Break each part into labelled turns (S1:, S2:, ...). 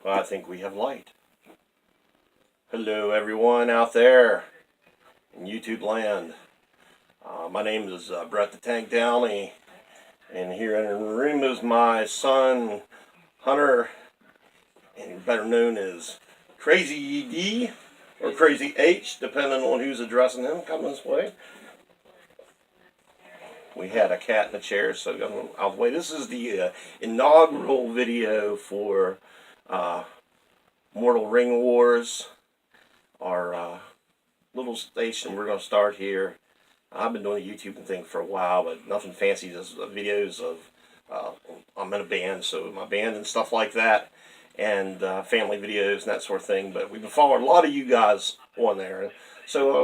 S1: Well, I think we have light. Hello, everyone out there in YouTube land. My name is Brett the Tank Downey, and here in the room is my son, Hunter, and better known as Crazy D or Crazy H, depending on who's addressing him. Come this way. We had a cat in a chair, so go out of the way. This is the inaugural video for Mortal Ring Wars, our little station. We're going to start here. I've been doing a YouTube thing for a while, but nothing fancy. Just videos of I'm in a band, so my band and stuff like that, and family videos and that sort of thing. But we've been following a lot of you guys on there, so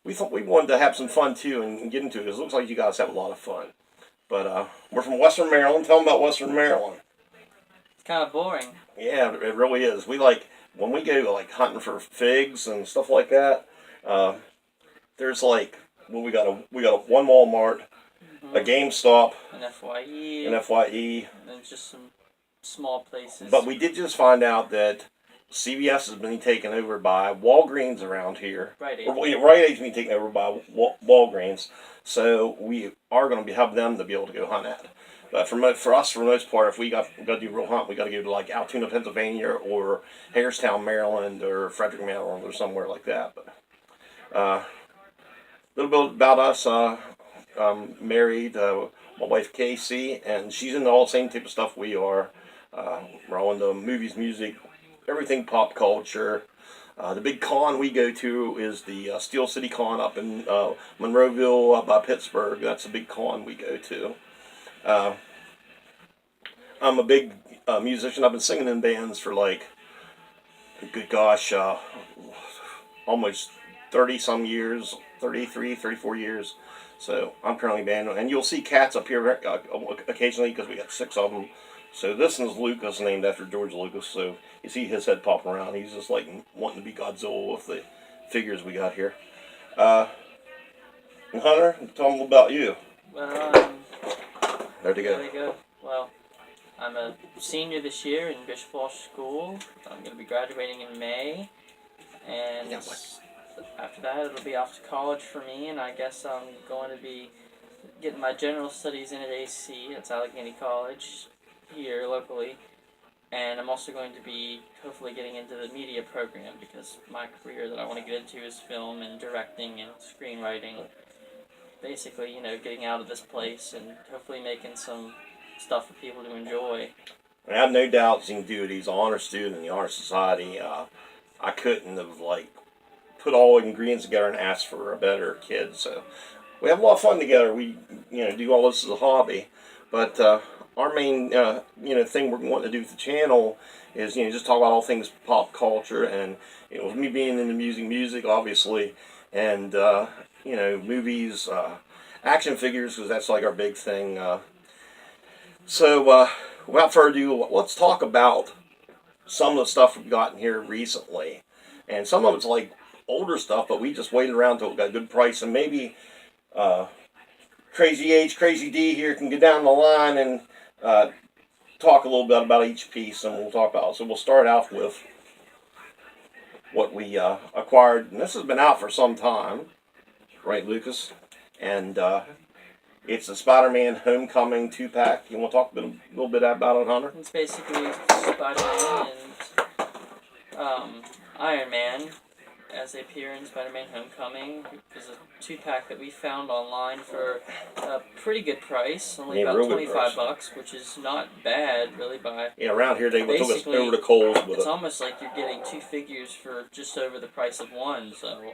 S1: we thought we wanted to have some fun too and get into it, because it looks like you guys have a lot of fun. But we're from Western Maryland. Tell them about Western Maryland.
S2: It's kind of boring.
S1: Yeah, it really is. We like, when we go like hunting for figs and stuff like that, there's like, well, we got a one Walmart, a GameStop,
S2: An FYE.
S1: And
S2: then just some small places.
S1: But we did just find out that CVS has been taken over by Walgreens around here.
S2: Rite Aid.
S1: Rite Aid's been taken over by Walgreens, so we are going to be helping them to be able to go hunt at. But for us, for the most part, if we got to do real hunt, we got to go to like Altoona, Pennsylvania, or Hagerstown, Maryland, or Frederick, Maryland, or somewhere like that. But a little bit about us. I'm married. My wife Casey, and she's into all the same type of stuff we are. We're all into movies, music, everything pop culture. The big con we go to is the Steel City Con up in Monroeville, up by Pittsburgh. That's a big con we go to. I'm a big musician. I've been singing in bands for like, good gosh, almost 30 some years, 33, 34 years. So I'm currently band, and you'll see cats up here occasionally because we got 6 of them. So this one's Lucas, named after George Lucas. So you see his head popping around. He's just like wanting to be Godzilla with the figures we got here. And Hunter, tell them about you.
S2: Well,
S1: There they go.
S2: there you go. Well, I'm a senior this year in Bishop Walsh School. I'm going to be graduating in May, and
S1: Yeah,
S2: after that it'll be off to college for me, and I guess I'm going to be getting my general studies in at AC. That's Allegheny College here locally, and I'm also going to be hopefully getting into the media program, because my career that I want to get into is film and directing and screenwriting. Basically, getting out of this place and hopefully making some stuff for people to enjoy.
S1: I have no doubts you can do it. He's an honor student in the Honor Society. I couldn't have put all the ingredients together and asked for a better kid. So we have a lot of fun together. We do all this as a hobby, but our main thing we're wanting to do with the channel is just talk about all things pop culture, and with me being into music obviously, and movies, action figures, because that's like our big thing. So without further ado, let's talk about some of the stuff we've gotten here recently, and some of it's like older stuff, but we just waited around until it got a good price, and maybe Crazy H, Crazy D here can get down the line and talk a little bit about each piece, and we'll talk about it. So we'll start off with what we acquired, and this has been out for some time, right, Lucas? And it's the Spider-Man Homecoming 2-pack. You want to talk a little bit about it, Hunter?
S2: It's basically Spider-Man and Iron Man as they appear in Spider-Man Homecoming. It's a 2-pack that we found online for a pretty good price, only about $25, which is not bad, really.
S1: Around here they took us over the coals with it.
S2: It's almost like you're getting 2 figures for just over the price of one. So,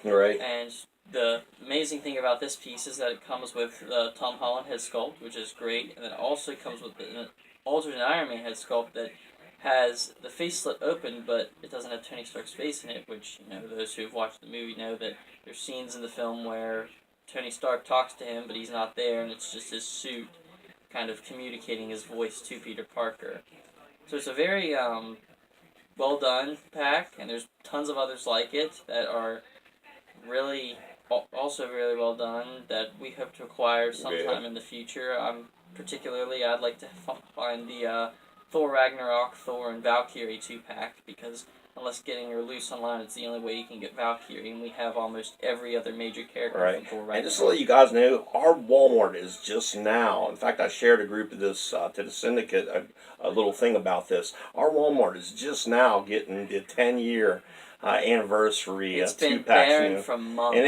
S1: right.
S2: And the amazing thing about this piece is that it comes with the Tom Holland head sculpt, which is great, and it also comes with an alternate Iron Man head sculpt that has the face slit open, but it doesn't have Tony Stark's face in it, which, those who have watched the movie know that there's scenes in the film where Tony Stark talks to him, but he's not there, and it's just his suit kind of communicating his voice to Peter Parker. So it's a very well done pack, and there's tons of others like it that are really also really well done that we hope to acquire sometime in the future. I'd like to find the Thor Ragnarok, Thor, and Valkyrie 2-pack, because unless getting her loose online, it's the only way you can get Valkyrie, and we have almost every other major character
S1: Right.
S2: from Thor Ragnarok.
S1: And just to let you guys know, our Walmart is just now. In fact, I shared a group of this to the syndicate, a little thing about this. Our Walmart is just now getting the 10-year anniversary
S2: It's been
S1: 2-packs.
S2: barren for months.
S1: And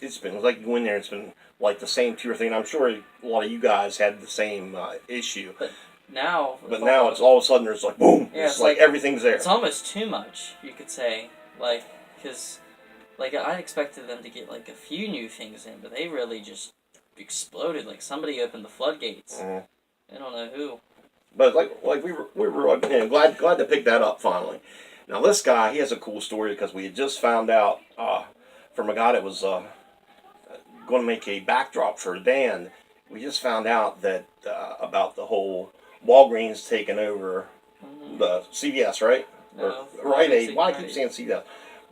S1: it's been like you go in there, it's been like the same 2 or 3. And I'm sure a lot of you guys had the same issue.
S2: But now
S1: It's all of a sudden there's like boom.
S2: Yeah,
S1: it's like everything's there.
S2: It's almost too much, you could say. Like, because like I expected them to get like a few new things in, but they really just exploded. Like somebody opened the floodgates.
S1: Mhm.
S2: I don't know who.
S1: But like we were glad to pick that up finally. Now this guy, he has a cool story because we had just found out from a guy that was going to make a backdrop for Dan. We just found out that about the whole Walgreens taking over the CVS, right?
S2: No,
S1: Or Rite Aid. Why I keep saying CVS?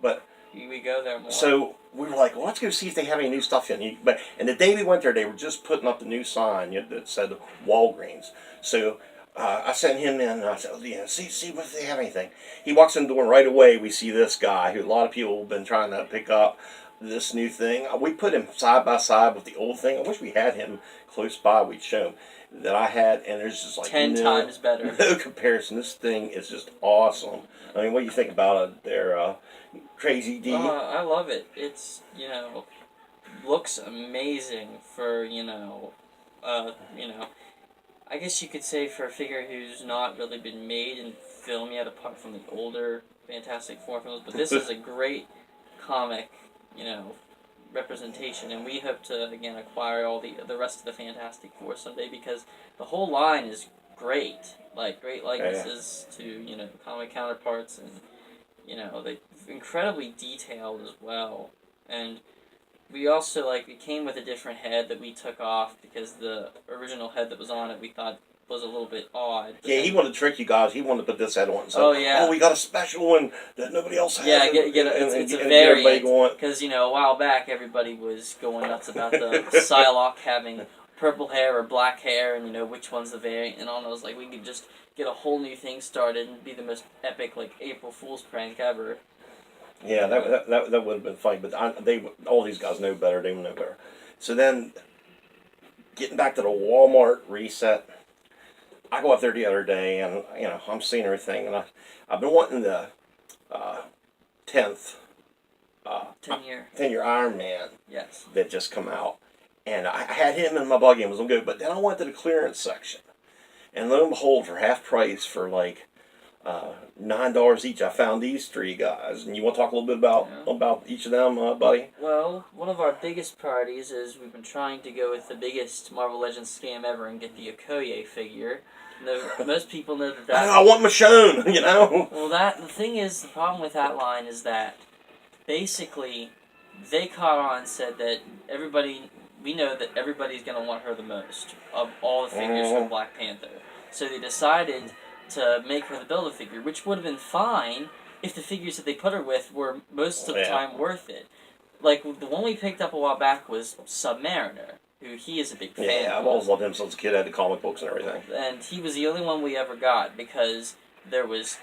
S1: But
S2: we go there more.
S1: so we were like, well, let's go see if they have any new stuff in. And the day we went there, they were just putting up the new sign that said Walgreens. So I sent him in, and I said, see if they have anything. He walks in the door, and right away we see this guy who a lot of people have been trying to pick up this new thing. We put him side by side with the old thing. I wish we had him close by. We'd show him that I had, and there's just like
S2: 10 times better.
S1: No comparison. This thing is just awesome. I mean, what do you think about it there, Crazy D?
S2: I love it. It's, looks amazing for, I guess you could say for a figure who's not really been made in film yet, apart from the older Fantastic Four films. But this is a great comic, representation, and we hope to again acquire all the rest of the Fantastic Four someday, because the whole line is great. Like great likenesses to comic counterparts, and they incredibly detailed as well. And we also it came with a different head that we took off because the original head that was on it we thought was a little bit odd.
S1: Yeah, he wanted to trick you guys. He wanted to put this head on. So, we got a special one that nobody else has.
S2: Yeah, it's a variant. Because, a while back, everybody was going nuts about the Psylocke having purple hair or black hair, and, which one's the variant, and all. And I was like, we could just get a whole new thing started and be the most epic, April Fool's prank ever.
S1: Yeah, that would have been funny, but all these guys know better. They know better. So then, getting back to the Walmart reset, I go up there the other day, and I'm seeing everything, and I've been wanting the 10th 10-year Iron Man.
S2: Yes.
S1: That just come out, and I had him in my buggy and was gonna go, but then I went to the clearance section, and lo and behold, for half price, for $9 each, I found these 3 guys. And you want to talk a little bit about each of them, buddy?
S2: Well, one of our biggest priorities is we've been trying to go with the biggest Marvel Legends scam ever and get the Okoye figure. Most people know that.
S1: I want Michonne,
S2: Well, the thing is, the problem with that line is that basically they caught on and said that we know that everybody's going to want her the most of all the figures from Black Panther. So they decided to make her the Build-A-Figure, which would have been fine if the figures that they put her with were most of the time worth it. The one we picked up a while back was Submariner, who he is a big fan
S1: of. I've always loved him since a kid. I had the comic books and everything.
S2: And he was the only one we ever got, because there was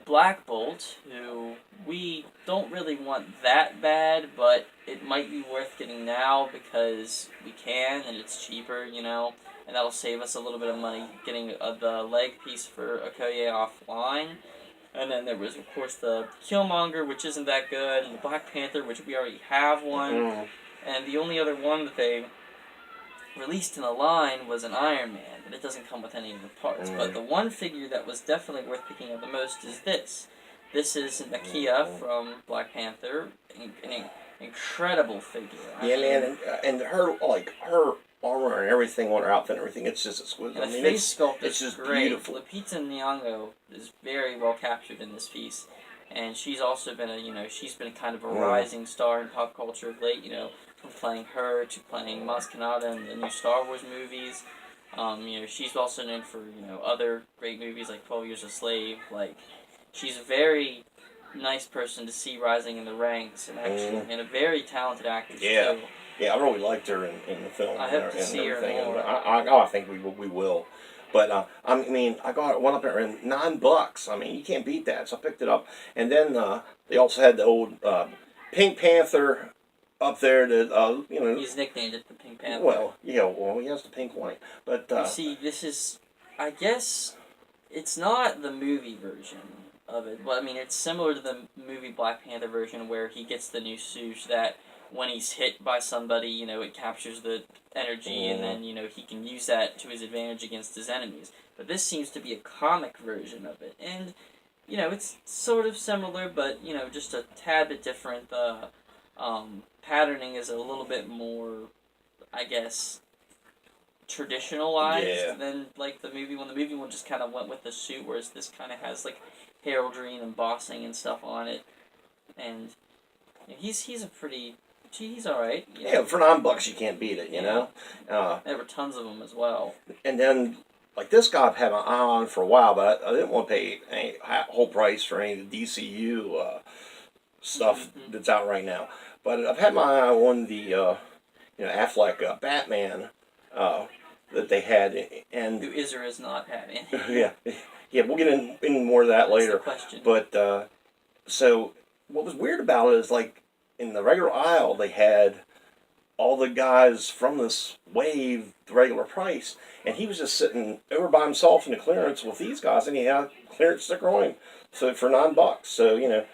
S2: Black Bolt, who we don't really want that bad, but it might be worth getting now because we can, and it's cheaper, and that'll save us a little bit of money getting the leg piece for Okoye offline. And then there was, of course, the Killmonger, which isn't that good, and the Black Panther, which we already have one. And the only other one that they released in the line was an Iron Man, but it doesn't come with any of the parts. But the one figure that was definitely worth picking up the most is this. This is Nakia from Black Panther, an incredible figure.
S1: Man, and her armor and everything on her outfit and everything, it's just exquisite.
S2: And the face sculpt is
S1: just
S2: great.
S1: beautiful.
S2: Lupita Nyong'o is very well captured in this piece, and she's also been she's been kind of a rising star in pop culture of late. From playing her to playing Maz Kanata in the new Star Wars movies. She's also known for other great movies like 12 Years a Slave. She's a very nice person to see rising in the ranks, and actually and a very talented actress too.
S1: Yeah, I really liked her in the film.
S2: I hope to see her more.
S1: I think we will. But I mean, I got one up there in $9. I mean, you can't beat that. So I picked it up, and then they also had the old Pink Panther up there that
S2: He's nicknamed it the Pink Panther.
S1: Well, yeah, well he has the pink one, but
S2: you see, this is, I guess, it's not the movie version of it. Well, I mean, it's similar to the movie Black Panther version where he gets the new suit that when he's hit by somebody, it captures the energy and then, he can use that to his advantage against his enemies. But this seems to be a comic version of it. And, it's sort of similar, but, just a tad bit different. The patterning is a little bit more, I guess, traditionalized than like the movie one. The movie one just kind of went with the suit, whereas this kind of has like heraldry and embossing and stuff on it. And he's a pretty he's all right.
S1: Yeah, for $9 you can't beat it. You know.
S2: There were tons of them as well.
S1: And then like this guy I've had my eye on for a while, but I didn't want to pay any whole price for any of the DCU stuff that's out right now. But I've had my eye on the Affleck Batman. That they had, and
S2: who is or is not having.
S1: yeah, we'll get in more of that later.
S2: That's the question.
S1: But so what was weird about it is like in the regular aisle they had all the guys from this wave the regular price, and he was just sitting over by himself in the clearance with these guys, and he had a clearance sticker on him, so for $9. So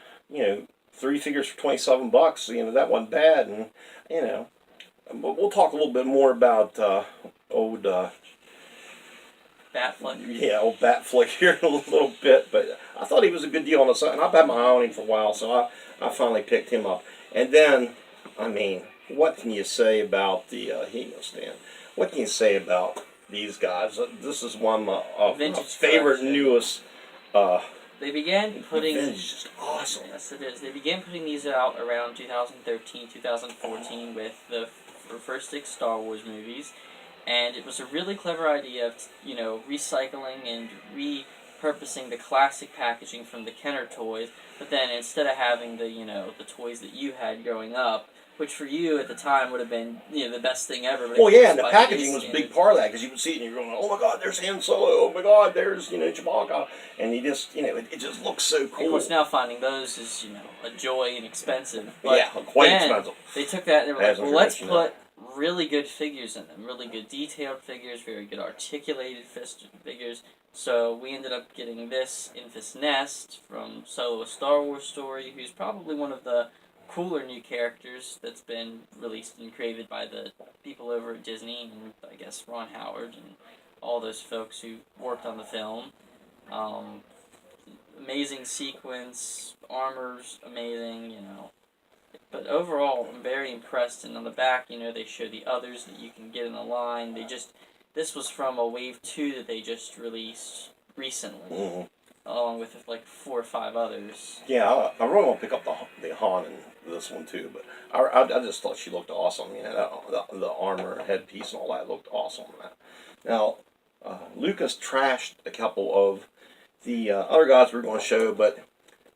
S1: three figures for $27. That wasn't bad, and but we'll talk a little bit more about old
S2: Batfleck.
S1: Yeah, old Batfleck here in a little bit, but I thought he was a good deal on the side, and I've had my eye on him for a while, so I finally picked him up. And then, I mean, what can you say about the Hemo stand? What can you say about these guys? This is one of my favorite, newest.
S2: They began putting.
S1: Vintage is just awesome.
S2: Yes, it is. They began putting these out around 2013, 2014 with the first 6 Star Wars movies, and it was a really clever idea of recycling and repurposing the classic packaging from the Kenner toys, but then instead of having the toys that you had growing up, which for you at the time would have been the best thing ever.
S1: Well, yeah, and the packaging was a big part of that because you would see it and you're going, oh my God, there's Han Solo. Oh my God, there's Chewbacca, and you just it just looks so cool.
S2: Of course, now finding those is a joy and expensive. But
S1: yeah, quite expensive.
S2: They took that and they were like, well, let's put really good figures in them, really good detailed figures, very good articulated figures. So we ended up getting this Infus Nest from Solo: A Star Wars Story, who's probably one of the cooler new characters that's been released and created by the people over at Disney, and I guess Ron Howard and all those folks who worked on the film. Amazing sequence, armor's amazing, But overall, I'm very impressed, and on the back, they show the others that you can get in the line. This was from a Wave 2 that they just released recently, along with like 4 or 5 others.
S1: Yeah, I really want to pick up the Han in this one too, but I just thought she looked awesome. The armor, headpiece, and all that looked awesome. Now, Lucas trashed a couple of the other guys we were going to show, but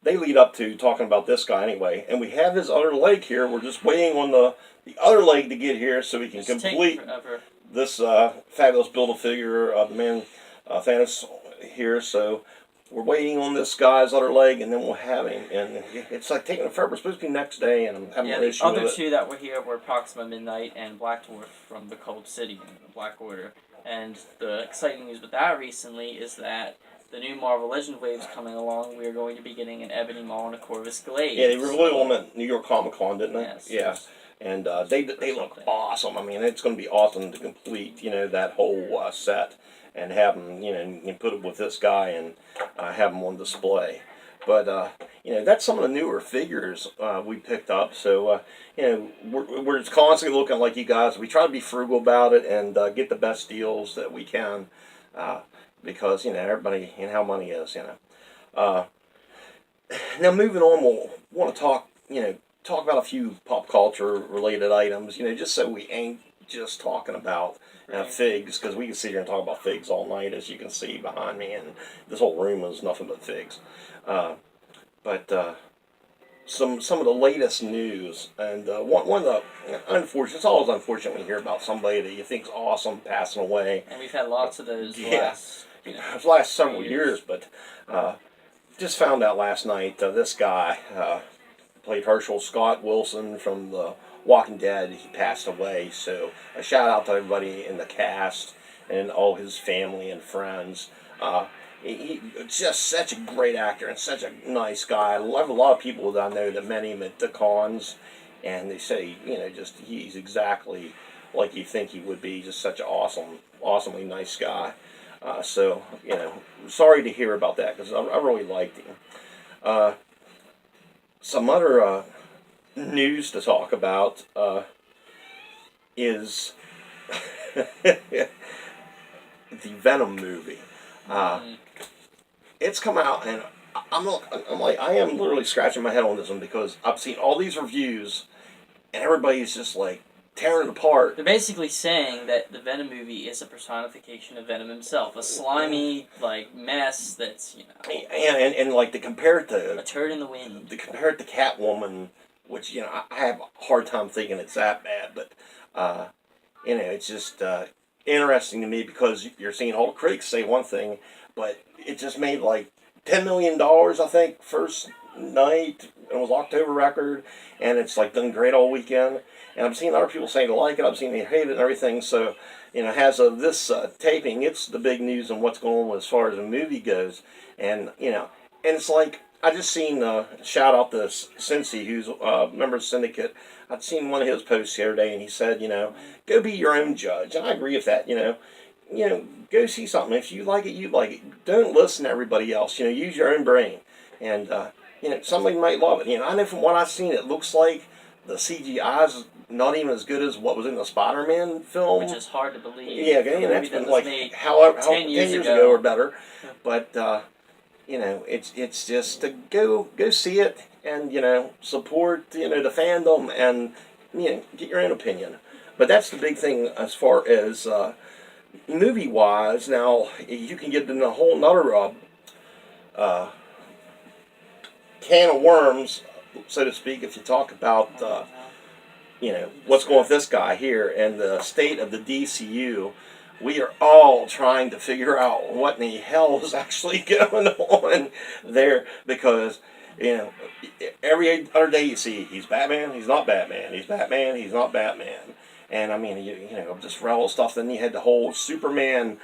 S1: they lead up to talking about this guy anyway. And we have his other leg here. We're just waiting on the other leg to get here so we can complete this fabulous build-a-figure of the man Thanos here. So we're waiting on this guy's other leg, and then we'll have him. And it's like taking a forever. We're supposed to be next day, and I'm having an issue with it.
S2: The other 2 that were here were Proxima Midnight and Black Dwarf from the Cold City, the Black Order. And the exciting news with that recently is that the new Marvel Legend wave's coming along. We are going to be getting an Ebony Maw and a Corvus Glaive.
S1: Yeah, they revealed them at New York Comic Con, didn't they?
S2: Yes.
S1: Yeah. And they look awesome. I mean, it's going to be awesome to complete, that whole set and have them, and put it with this guy and have them on display. But, that's some of the newer figures we picked up. So, we're just constantly looking like you guys. We try to be frugal about it and get the best deals that we can because, everybody, how money is, Now, moving on, we'll want to talk about a few pop culture related items, just so we ain't just talking about figs, because we can sit here and talk about figs all night, as you can see behind me, and this whole room is nothing but figs. some of the latest news, and one of the unfortunate. It's always unfortunate when you hear about somebody that you think's awesome passing away.
S2: And we've had lots of those
S1: Yeah. The last several years, but just found out last night this guy played Herschel Scott Wilson from The Walking Dead. He passed away. So a shout out to everybody in the cast and all his family and friends. He just such a great actor and such a nice guy. I love a lot of people that I know that met him at the cons, and they say, just he's exactly like you think he would be. Just such an awesomely nice guy. So, sorry to hear about that because I really liked him. Some other news to talk about is the Venom movie. It's come out, and I am literally scratching my head on this one because I've seen all these reviews, and everybody's just like tearing it apart.
S2: They're basically saying that the Venom movie is a personification of Venom himself, a slimy mess that's
S1: and like to compare it to
S2: a turd in the wind.
S1: To compare it to Catwoman, which I have a hard time thinking it's that bad, but it's just interesting to me because you're seeing all the critics say one thing, but it just made like $10 million, I think, first night. It was October record, and it's like done great all weekend. And I'm seeing other people saying they like it. I've seen they hate it and everything. So, as of this taping, it's the big news on what's going on as far as the movie goes. And and it's like I just seen shout out to Cincy, who's a member of the syndicate. I'd seen one of his posts the other day, and he said, go be your own judge. And I agree with that. Go see something. If you like it, you like it. Don't listen to everybody else. Use your own brain. And somebody might love it. I know from what I've seen, it looks like the CGI is not even as good as what was in the Spider-Man film,
S2: which is hard to believe.
S1: Yeah, that's been like 10 years ago or better. Yeah. But it's just to go see it and support the fandom and get your own opinion. But that's the big thing as far as movie wise. Now you can get in a whole nother can of worms, so to speak, if you talk about what's going with this guy here and the state of the DCU. We are all trying to figure out what in the hell is actually going on there because every other day you see he's Batman, he's not Batman, he's Batman, he's not Batman. And I mean, just for all the stuff. Then you had the whole Superman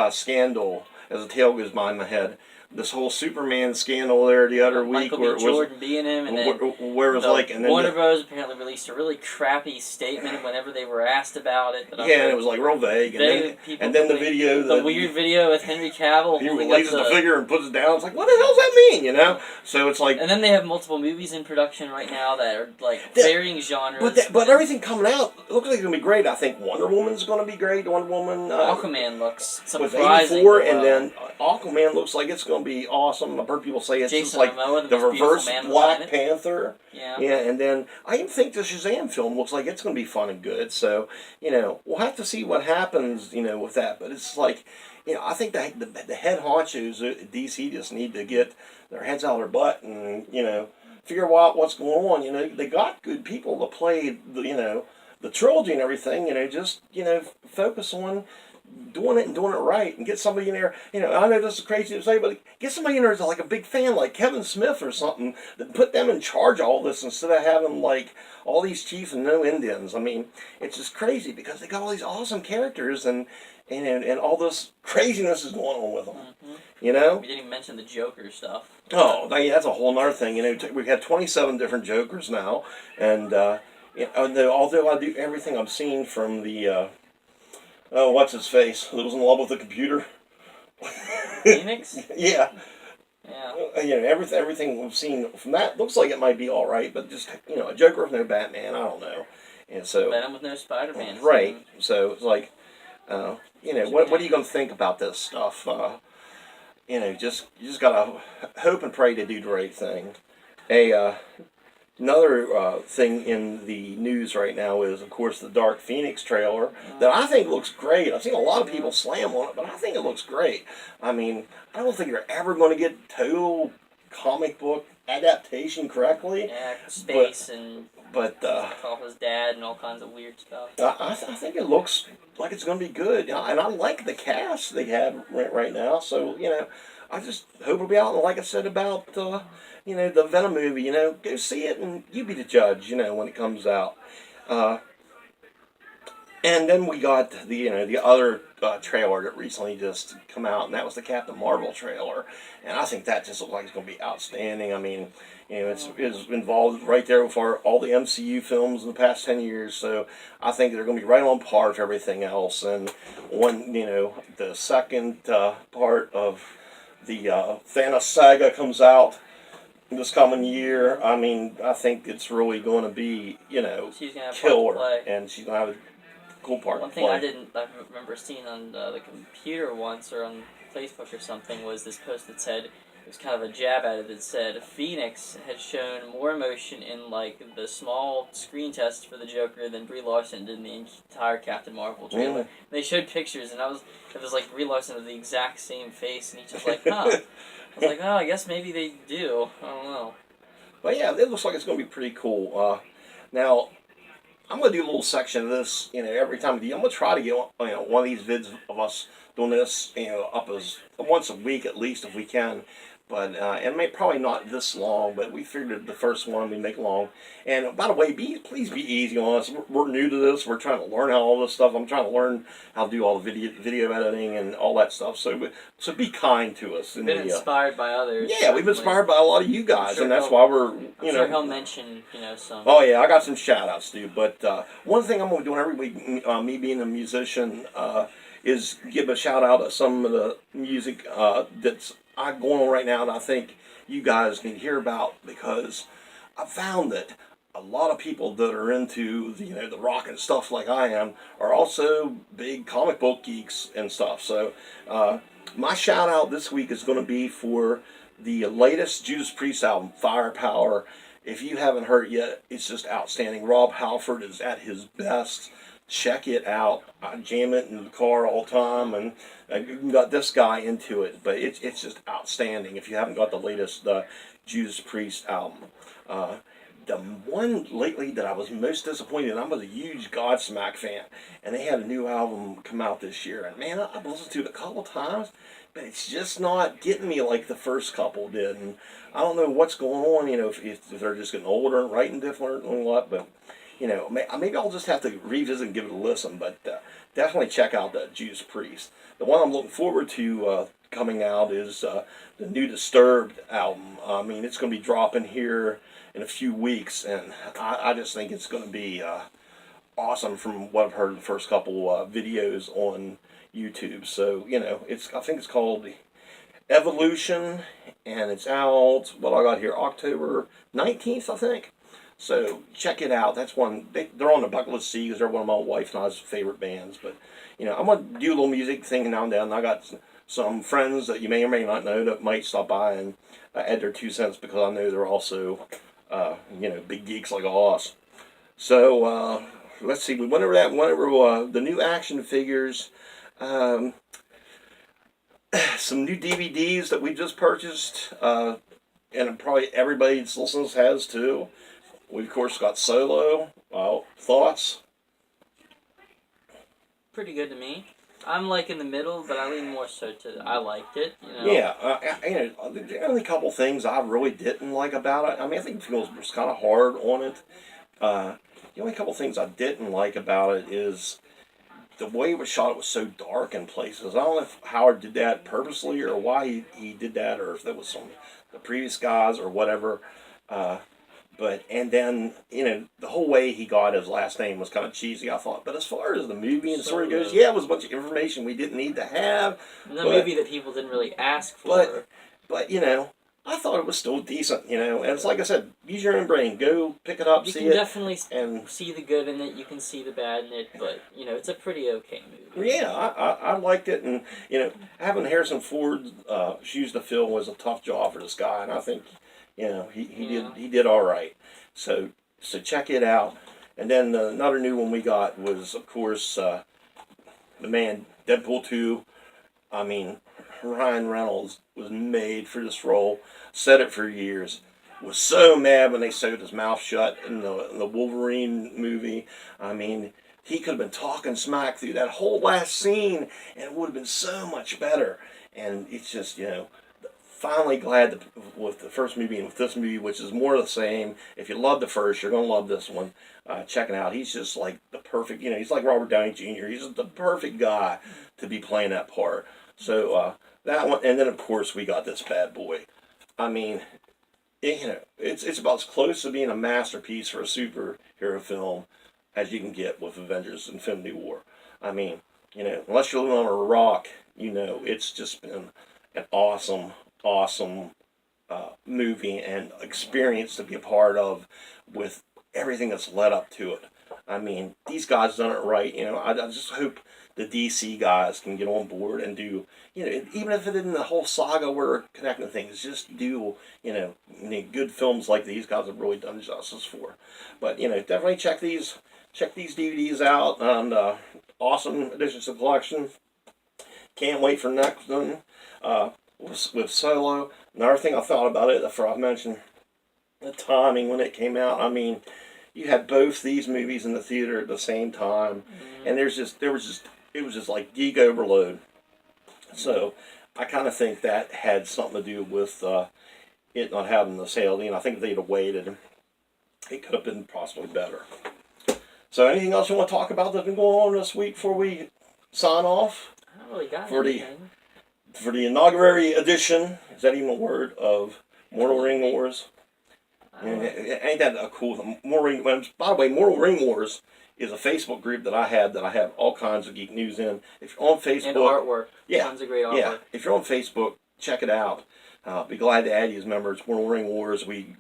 S1: scandal as the tail goes by my head. This whole Superman scandal there the other week,
S2: where it was Jordan being him, and then
S1: where it was like, and then
S2: Warner Bros. Apparently released a really crappy statement whenever they were asked about it.
S1: And it was like real vague. And then the video,
S2: the weird video with Henry Cavill,
S1: he releases the figure and puts it down. It's like, what the hell does that mean? So it's like,
S2: and then they have multiple movies in production right now that are like varying genres.
S1: But everything coming out looks like it's gonna be great. I think Wonder Woman's gonna be great. Wonder Woman,
S2: Aquaman looks
S1: with
S2: surprising.
S1: 84, and then Aquaman looks like it's gonna be awesome. I've heard people say it's just like
S2: Momoa,
S1: the reverse Black Panther.
S2: Yeah,
S1: and then I even think the Shazam film looks like it's going to be fun and good. So, we'll have to see what happens, with that. But it's like, I think the head honchos at DC just need to get their heads out of their butt and, figure out what's going on. They got good people to play, the trilogy and everything. Just, focus on doing it right and get somebody in there. I know this is crazy to say, but get somebody in there that's like a big fan, like Kevin Smith or something, that put them in charge of all this instead of having like all these chiefs and no Indians. I mean, it's just crazy because they got all these awesome characters and all this craziness is going on with them.
S2: Mm-hmm.
S1: We
S2: didn't even mention the Joker stuff.
S1: Oh, that's a whole nother thing. We have 27 different Jokers now, and although I do everything I've seen from the what's his face? Who was in love with the computer?
S2: Phoenix?
S1: Yeah.
S2: Yeah.
S1: Everything we've seen from that looks like it might be all right, but just a Joker with no Batman, I don't know. And so
S2: Venom with no Spider-Man.
S1: Right. So it's like, what are you going to think about this stuff? You just gotta hope and pray to do the right thing. Another thing in the news right now is, of course, the Dark Phoenix trailer that I think looks great. I've seen a lot of people slam on it, but I think it looks great. I mean, I don't think you're ever going to get total comic book adaptation correctly.
S2: Yeah, space and
S1: But
S2: talk with his dad and all kinds of weird stuff.
S1: I think it looks like it's going to be good, and I like the cast they have right now. So I just hope it'll be out. And like I said about the Venom movie, go see it and you be the judge. When it comes out. And then we got the other trailer that recently just come out, and that was the Captain Marvel trailer, and I think that just looks like it's going to be outstanding. I mean, it's involved right there with all the MCU films in the past 10 years, so I think they're going to be right on par with everything else. And when the second part of the Thanos saga comes out this coming year, I mean, I think it's really going to be
S2: She's gonna have
S1: killer,
S2: part to play.
S1: and she's going to have a cool part
S2: One
S1: to
S2: thing
S1: play.
S2: I remember seeing on the computer once or on Facebook or something was this post that said, it was kind of a jab at it, that said Phoenix had shown more emotion in like the small screen test for the Joker than Brie Larson did in the entire Captain Marvel trailer. They showed pictures and it was like Brie Larson with the exact same face, and he's just like, huh. I was like, oh, I guess maybe they do. I don't know.
S1: But yeah, it looks like it's going to be pretty cool. Now, I'm going to do a little section of this, every time. I'm going to try to get one of these vids of us doing this, up as once a week at least if we can. But it may probably not this long, but we figured the first one we make long. And by the way, please be easy on us. We're new to this. We're trying to learn how all this stuff. I'm trying to learn how to do all the video editing and all that stuff. So be kind to us.
S2: Been inspired by others.
S1: Yeah, we've been inspired by a lot of you guys, and that's why we're
S2: I'm sure he'll mention some.
S1: Oh yeah, I got some shout outs too. But one thing I'm going to be doing every week, me being a musician, is give a shout out to some of the music that's going on right now, and I think you guys need to hear about, because I found that a lot of people that are into the rock and stuff like I am are also big comic book geeks and stuff. So my shout out this week is going to be for the latest Judas Priest album, Firepower. If you haven't heard it yet, it's just outstanding. Rob Halford is at his best. Check it out. I jam it in the car all the time, and I got this guy into it. But it's just outstanding if you haven't got the latest Judas Priest album. The one lately that I was most disappointed in, I was a huge Godsmack fan, and they had a new album come out this year. And man, I've listened to it a couple times, but it's just not getting me like the first couple did. And I don't know what's going on, if they're just getting older and writing different and what, but maybe I'll just have to revisit and give it a listen. But definitely check out the Judas Priest. The one I'm looking forward to coming out is the new Disturbed album. I mean, it's going to be dropping here in a few weeks, and I just think it's going to be awesome from what I've heard in the first couple videos on YouTube. So I think it's called Evolution, and it's out. What I got here, October 19th, I think. So check it out. That's one. They're on the bucket list C because they're one of my wife and I's favorite bands. But I'm gonna do a little music thing now and then. I got some friends that you may or may not know that might stop by and add their 2 cents, because I know they're also big geeks like us. So let's see. We went over that. Went over the new action figures. Some new DVDs that we just purchased, and probably everybody that's listening has too. We of course got Solo. Thoughts?
S2: Pretty good to me. I'm like in the middle, but I lean more so to I liked it.
S1: Yeah, the only couple things I really didn't like about it. I mean, I think it was kind of hard on it. The only couple things I didn't like about it is the way it was shot. It was so dark in places. I don't know if Howard did that purposely or why he did that, or if that was some the previous guys or whatever. And then the whole way he got his last name was kind of cheesy, I thought. But as far as the movie and story goes, yeah, it was a bunch of information we didn't need to have.
S2: The movie that people didn't really ask for.
S1: But I thought it was still decent. And it's like I said, use your own brain. Go pick it up, see it.
S2: You can definitely see the good in it. You can see the bad in it. But it's a pretty okay movie.
S1: Yeah, I liked it, and having Harrison Ford shoes to fill was a tough job for this guy, and I think. He did all right. So check it out. And then another new one we got was, of course, the man Deadpool 2. I mean, Ryan Reynolds was made for this role. Said it for years. was so mad when they sewed his mouth shut in the Wolverine movie. I mean, he could have been talking smack through that whole last scene, and it would have been so much better. And it's just, finally glad that with the first movie and with this movie, which is more of the same. If you love the first, you're going to love this one. Check it out. He's just like the perfect, he's like Robert Downey Jr. He's the perfect guy to be playing that part. So that one, and then of course we got this bad boy. I mean, it's about as close to being a masterpiece for a superhero film as you can get with Avengers: Infinity War. I mean, unless you're living on a rock, it's just been an awesome movie and experience to be a part of with everything that's led up to it. I mean, these guys done it right. I just hope the DC guys can get on board and do, even if it isn't the whole saga where we're connecting things, just do, good films like these guys have really done justice for. But, definitely check these DVDs out, and awesome additions to the collection. Can't wait for next one with Solo. Another thing I thought about it, after I mentioned the timing when it came out. I mean, you had both these movies in the theater at the same time, and it was just like geek overload. So I kind of think that had something to do with it not having the sale. I think if they'd have waited, it could have been possibly better. So anything else you want to talk about that's been going on this week before we sign off?
S2: I don't really got
S1: for
S2: anything.
S1: For the inaugural edition, is that even a word, of Mortal Ring Wars? Ain't that a cool thing? By the way, Mortal Ring Wars is a Facebook group that I have all kinds of geek news in. If you're on Facebook,
S2: and artwork,
S1: yeah,
S2: tons of great artwork.
S1: Yeah, if you're on Facebook, check it out. Be glad to add you as members. Mortal Ring Wars. We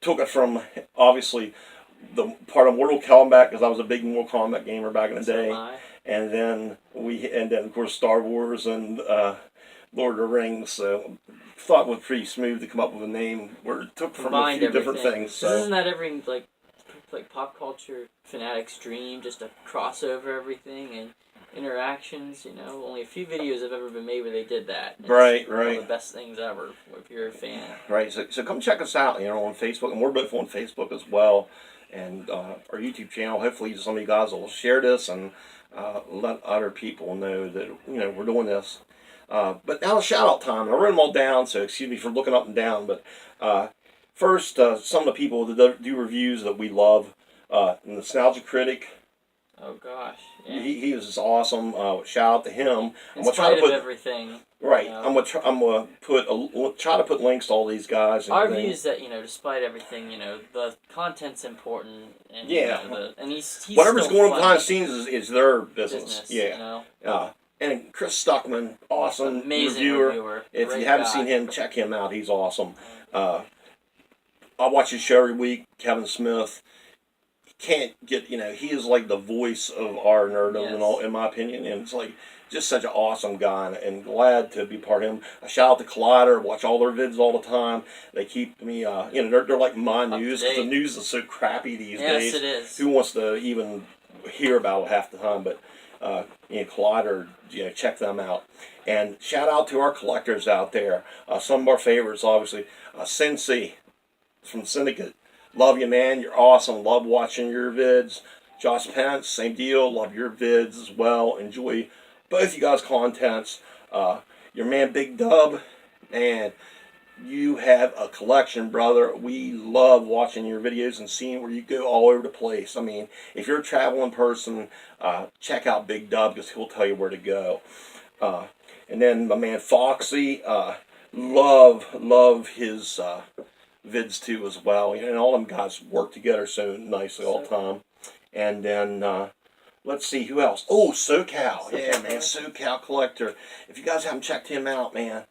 S1: took it from obviously the part of Mortal Kombat, because I was a big Mortal Kombat gamer back in the day, and then of course Star Wars and Lord of the Rings. So thought it was pretty smooth to come up with a name where it took from a few different things. So
S2: isn't that every like pop culture fanatic's dream, just to cross over everything and interactions? Only a few videos have ever been made where they did that.
S1: Right.
S2: One of the best things ever if you're a fan.
S1: Right. So come check us out. On Facebook, and we're both on Facebook as well, and our YouTube channel. Hopefully, some of you guys will share this and let other people know that we're doing this. But now shout out time. I wrote them all down, so excuse me for looking up and down. But first, some of the people that do reviews that we love. Nostalgia Critic.
S2: Oh gosh, yeah.
S1: He was just awesome. Shout out to him.
S2: In spite of everything.
S1: Right. I'm gonna try to put links to all these guys.
S2: Our view is that despite everything, the content's important, and and he's
S1: whatever's
S2: still
S1: going on
S2: fun.
S1: behind the scenes is their business. Yeah. And Chris Stuckman, awesome
S2: amazing reviewer.
S1: If
S2: Great
S1: you haven't
S2: guy.
S1: seen him, check him out. He's awesome. I watch his show every week. Kevin Smith. Can't get he is like the voice of our nerdom and all, in my opinion, and it's like just such an awesome guy, and glad to be part of him. A shout out to Collider. Watch all their vids all the time. They keep me they're like my news, because the news is so crappy these days.
S2: Yes, it is.
S1: Who wants to even hear about it half the time? But Collider, check them out. And shout out to our collectors out there. Some of our favorites, obviously, Cincy from Syndicate. Love you, man. You're awesome. Love watching your vids. Josh Pence, same deal. Love your vids as well. Enjoy both you guys' contents. Your man Big Dub, man, you have a collection, brother. We love watching your videos and seeing where you go all over the place. I mean, if you're a traveling person, check out Big Dub, because he'll tell you where to go. And then my man Foxy, love his vids too as well, and all them guys work together so nicely all the time. And then let's see who else. Oh, SoCal, yeah, man, SoCal Collector. If you guys haven't checked him out, man,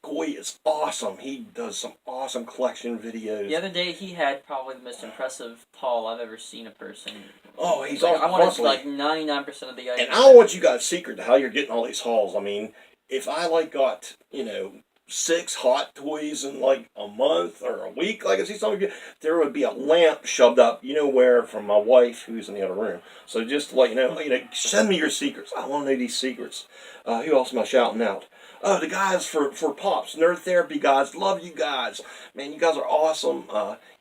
S1: Goy is awesome. He does some awesome collection videos.
S2: The other day he had probably the most impressive haul I've ever seen a person.
S1: Oh, he's
S2: like,
S1: awesome.
S2: I wanted like 99% of the items.
S1: And I don't want you guys secret to how you're getting all these hauls. I mean, if I got 6 Hot Toys in like a month or a week, like I see some of you, there would be a lamp shoved up, where, from my wife, who's in the other room. So just to let you know, send me your secrets. I want to know these secrets. Who else am I shouting out? Oh, the guys for Pops, Nerd Therapy guys, love you guys. Man, you guys are awesome.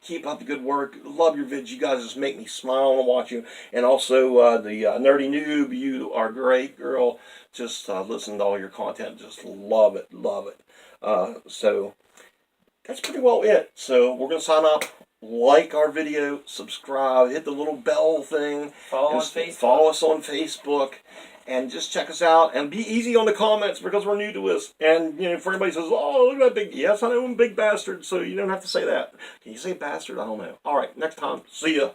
S1: Keep up the good work. Love your vids. You guys just make me smile and watch you. And also, the Nerdy Noob, you are great, girl. Just listen to all your content. Just love it, love it. So, that's pretty well it. So, we're going to sign up. Like our video, subscribe, hit the little bell thing.
S2: Follow on Facebook.
S1: Follow us on Facebook. And just check us out and be easy on the comments because we're new to this. And if everybody says, "Oh, look at that big," yes, I know I'm a big bastard, so you don't have to say that. Can you say bastard? I don't know. All right, next time. See ya.